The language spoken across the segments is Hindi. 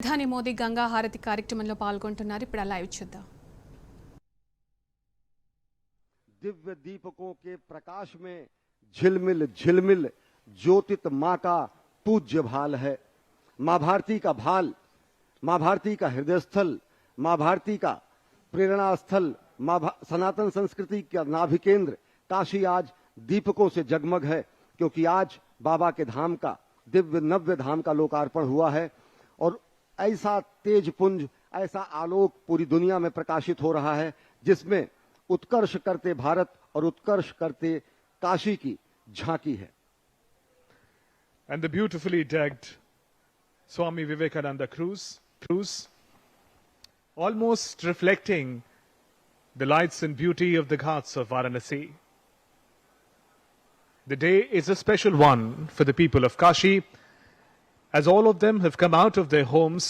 ప్రధాని మోదీ గంగా హారతి కార్యక్రమంలో పాల్గొంటున్నారు. ఇప్పుడు లైవ్ చూద్దాం. दिव्य दीपकों के प्रकाश में झिलमिल झिलमिल ज्योतित मां का पूज्य भाल है. मां भारती का भाल, मां भारती का हृदय स्थल, मां भारती का प्रेरणा स्थल, सनातन संस्कृति का नाभि केंद्र काशी आज दीपकों से जगमग है, क्योंकि आज बाबा के धाम का दिव्य नव्य धाम का लोकार्पण हुआ है. और ऐसा तेज पुंज, ऐसा आलोक पूरी दुनिया में प्रकाशित हो रहा है, जिसमें उत्कर्ष करते भारत और उत्कर्ष करते काशी की झांकी है. And the beautifully decked Swami Vivekananda cruise, almost reflecting the lights and beauty of the ghats of Varanasi. The day is a special one for the people of Kashi, as all of them have come out of their homes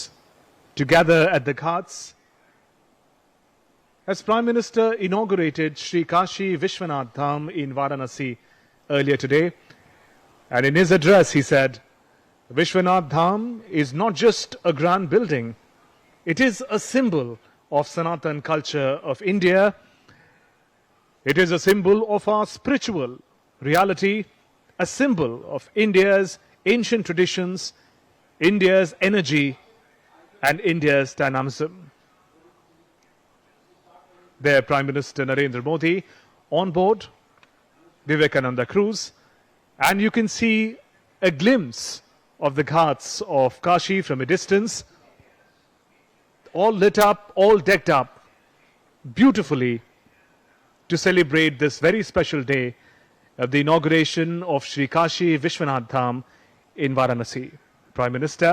to gather at the ghats. As Prime Minister inaugurated Sri Kashi Vishwanath Dham in Varanasi earlier today, and in his address he said, Vishwanath Dham is not just a grand building, it is a symbol of Sanatan culture of India. It is a symbol of our spiritual reality, a symbol of India's ancient traditions, India's energy, and India's dynamism. There, Prime Minister Narendra Modi on board Vivekananda cruise, and you can see a glimpse of the ghats of Kashi from a distance, all lit up, all decked up beautifully to celebrate this very special day of the inauguration of Sri Kashi Vishwanath Dham in Varanasi. Prime Minister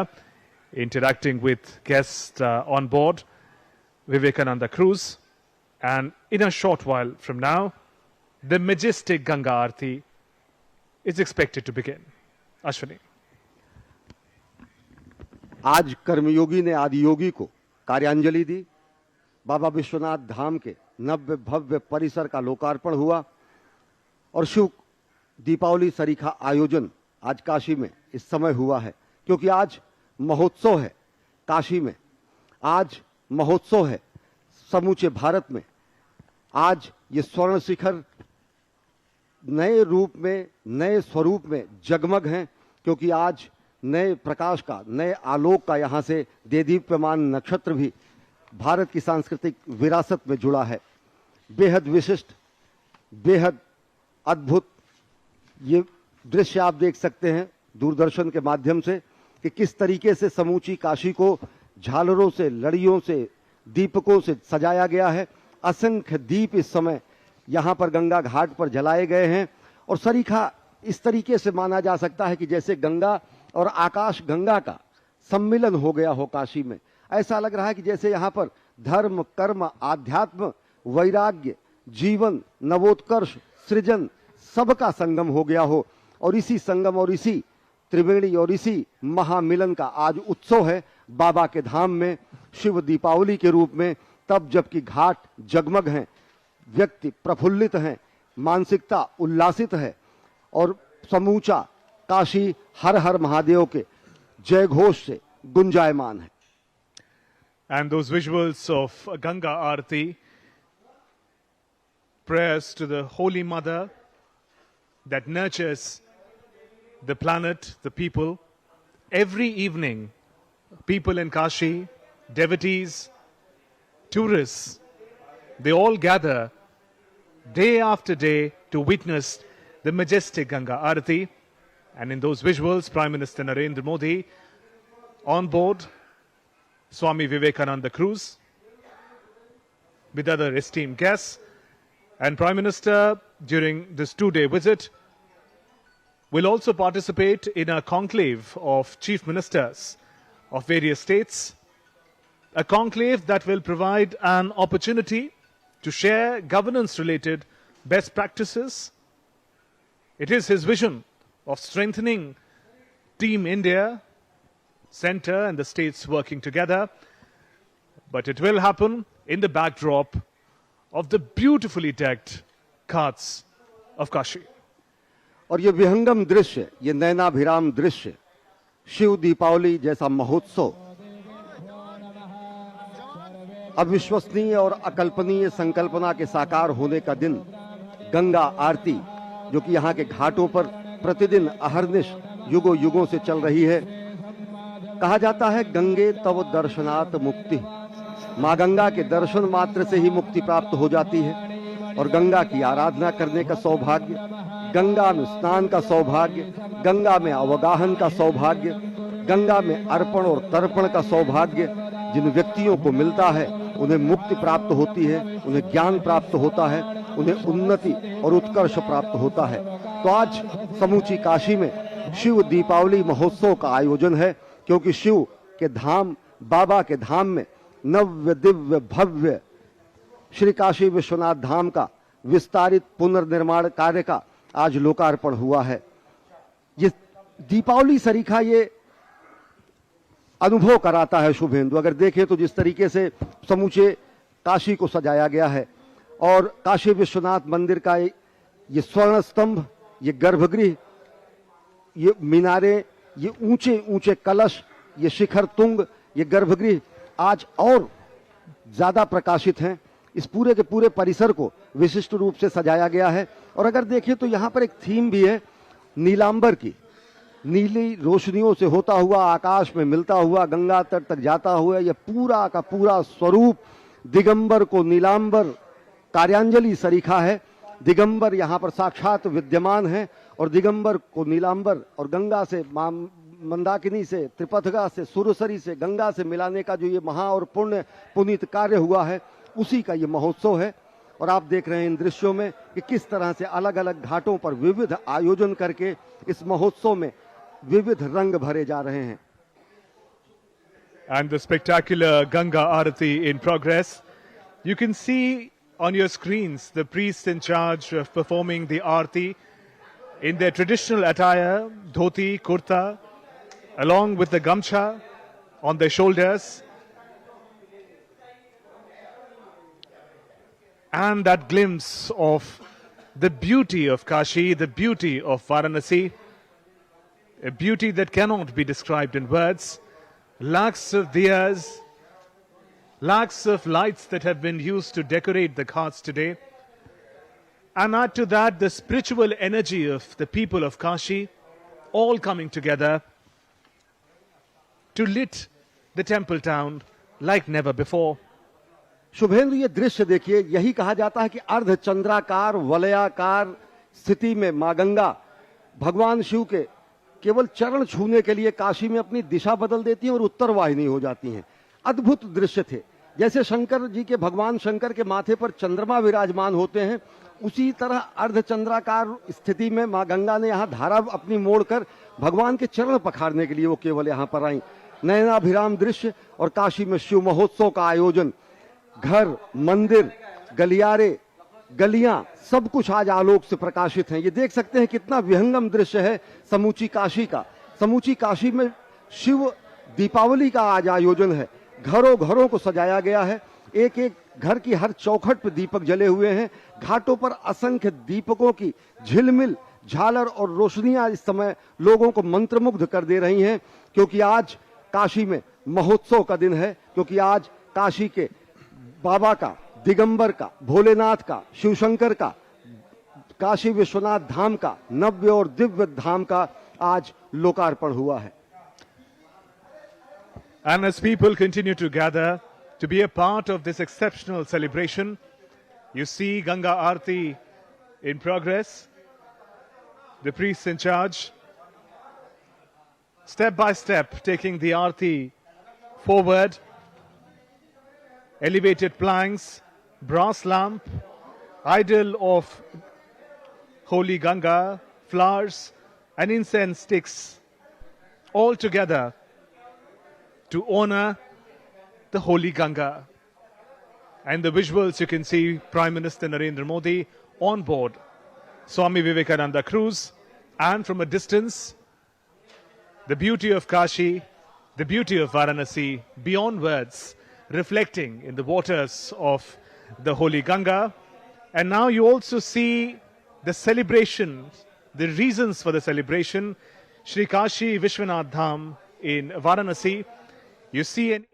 interacting with guests on board Vivekananda cruise. And in a short while from now, the majestic Ganga Aarti is expected to begin. Ashwini. आज कर्मयोगी ने आदियोगी को कार्यांजलि दी. बाबा विश्वनाथ धाम के नव्य भव्य परिसर का लोकार्पण हुआ और शिव दीपावली सरीखा आयोजन आज काशी में इस समय हुआ है, क्योंकि आज महोत्सव है काशी में, आज महोत्सव है समूचे भारत में. आज ये स्वर्ण शिखर नए रूप में, नए स्वरूप में जगमग हैं, क्योंकि आज नए प्रकाश का, नए आलोक का यहां से देदीप्यमान नक्षत्र भी भारत की सांस्कृतिक विरासत में जुड़ा है. बेहद विशिष्ट, बेहद अद्भुत ये दृश्य आप देख सकते हैं दूरदर्शन के माध्यम से कि किस तरीके से समूची काशी को झालरों से, लड़ियों से, दीपकों से सजाया गया है. असंख्य दीप इस समय यहां पर गंगा घाट पर जलाए गए हैं और सरीखा इस तरीके से माना जा सकता है कि जैसे गंगा और आकाश गंगा का सम्मिलन हो गया हो काशी में. ऐसा लग रहा है कि जैसे यहां पर धर्म, कर्म, आध्यात्म, वैराग्य, जीवन, नवोत्कर्ष, सृजन सबका संगम हो गया हो. और इसी संगम और इसी त्रिवेणी और इसी महामिलन का आज उत्सव है बाबा के धाम में, शिव दीपावली के रूप में. तब जबकि घाट जगमग हैं, व्यक्ति प्रफुल्लित हैं, मानसिकता उल्लासित है और समूचा काशी हर हर महादेव के जय घोष से गुंजायमान है. And those visuals of Ganga Aarti, prayers to the Holy Mother that nurtures the planet, the people. Every evening, people in Kashi, devotees, tourists, they all gather day after day to witness the majestic Ganga Aarti. And in those visuals, Prime Minister Narendra Modi on board Swami Vivekananda cruise with other esteemed guests. And Prime Minister, during this 2-day visit, will also participate in a conclave of chief ministers of various states, a conclave that will provide an opportunity to share governance-related best practices. It is his vision of strengthening Team India, Centre and the states working together, but it will happen in the backdrop of the beautifully decked ghats of Kashi. और ये विहंगम दृश्य, ये नैनाभिराम दृश्य, शिव दीपावली जैसा महोत्सव अविश्वसनीय और अकल्पनीय संकल्पना के साकार होने का दिन गंगा आरती, जो कि यहाँ के घाटों पर प्रतिदिन अहर्निश युगों युगों से चल रही है। कहा जाता है गंगे तव दर्शनात् मुक्ति, माँ गंगा के दर्शन मात्र से ही मुक्ति प्राप्त हो जाती है। और गंगा की आराधना करने का सौभाग्य, गंगा में स्नान का सौभाग्य, गंगा में अवगाहन का सौभाग्य, गंगा में अर्पण और तर्पण का सौभाग्य जिन व्यक्तियों को मिलता है उन्हें मुक्ति प्राप्त होती है, उन्हें ज्ञान प्राप्त होता है, उन्हें उन्नति और उत्कर्ष प्राप्त होता है। तो आज समूची काशी में शिव दीपावली महोत्सव का आयोजन है, क्योंकि शिव के धाम, बाबा के धाम में नव्य दिव्य भव्य श्री काशी विश्वनाथ धाम का विस्तारित पुनर्निर्माण कार्य का आज लोकार्पण हुआ है। ये दीपावली सरीखा ये अनुभव कराता है शुभेंदु। अगर देखें तो जिस तरीके से समूचे काशी को सजाया गया है और काशी विश्वनाथ मंदिर का ये स्वर्ण स्तंभ, ये गर्भगृह, ये मीनारे, ये ऊंचे ऊंचे कलश, ये शिखर तुंग, ये गर्भगृह आज और ज्यादा प्रकाशित हैं। इस पूरे के पूरे परिसर को विशिष्ट रूप से सजाया गया है। और अगर देखें तो यहाँ पर एक थीम भी है नीलांबर की, नीली रोशनियों से होता हुआ आकाश में मिलता हुआ गंगा तट तक जाता हुआ यह पूरा का पूरा स्वरूप दिगंबर को नीलांबर कार्यांजलि सरीखा है। दिगंबर यहाँ पर साक्षात विद्यमान है और दिगंबर को नीलांबर और गंगा से, मंदाकिनी से, त्रिपथगा से, सुरसरी से, गंगा से मिलाने का जो ये महा और पुनीत कार्य हुआ है, उसी का ये महोत्सव है। और आप देख रहे हैं इन दृश्यों में कि किस तरह से अलग अलग घाटों पर विविध आयोजन करके इस महोत्सव में विविध रंग भरे जा रहे हैं। And the spectacular Ganga Aarati in progress. You can see on your screens the priests in charge of performing the Aarati in their traditional attire, dhoti, kurta, along with the gamcha on their shoulders. And that glimpse of the beauty of Kashi, the beauty of Varanasi, a beauty that cannot be described in words. Lakhs of diyas, lakhs of lights that have been used to decorate the ghats today. And add to that the spiritual energy of the people of Kashi, all coming together to lit the temple town like never before. Shubhendra, ये दृश्य देखिए, यही कहा जाता है कि अर्धचंद्राकार वलयाकार स्थिति में मां गंगा भगवान शिव के केवल चरण छूने के लिए काशी में अपनी दिशा बदल देती हैं और उत्तर वाहिनी हो जाती हैं। अद्भुत दृश्य थे। जैसे शंकर जी के, भगवान शंकर के माथे पर चंद्रमा विराजमान होते हैं, उसी तरह अर्धचंद्राकार स्थिति में मां गंगा ने यहाँ धारा अपनी मोड़कर भगवान के चरण पखारने के लिए वो केवल यहाँ पर आई। नयनाभिराम दृश्य। और काशी में शिव महोत्सव का आयोजन, घर, मंदिर, गलियारे, गलियां, सब कुछ आज आलोक से प्रकाशित हैं। ये देख सकते हैं कितना विहंगम दृश्य है समूची काशी का। समूची काशी में शिव दीपावली का आज आयोजन है। घरों घरों को सजाया गया है। एक एक घर की हर चौखट पर दीपक जले हुए हैं। घाटों पर असंख्य दीपकों की झिलमिल झालर और रोशनियां इस समय लोगों को मंत्रमुग्ध कर दे रही हैं, क्योंकि आज काशी में महोत्सव का दिन है। क्योंकि आज काशी के बाबा का, दिगंबर का, भोलेनाथ का, शिवशंकर का, काशी विश्वनाथ धाम का, नव्य और दिव्य धाम का आज लोकार्पण हुआ है। And as people continue to gather to be a part of this exceptional celebration, you see Ganga Aarti in progress. The priests in charge, step by step, taking the Aarti forward. Elevated planks, brass lamp, idol of Holy Ganga, flowers and incense sticks, all together to honor the Holy Ganga. And the visuals you can see Prime Minister Narendra Modi on board Swami Vivekananda cruise, and from a distance the beauty of Kashi, the beauty of Varanasi beyond words, reflecting in the waters of the Holy Ganga. And now you also see the celebration, the reasons for the celebration, Shri Kashi Vishwanath Dham in Varanasi. You see an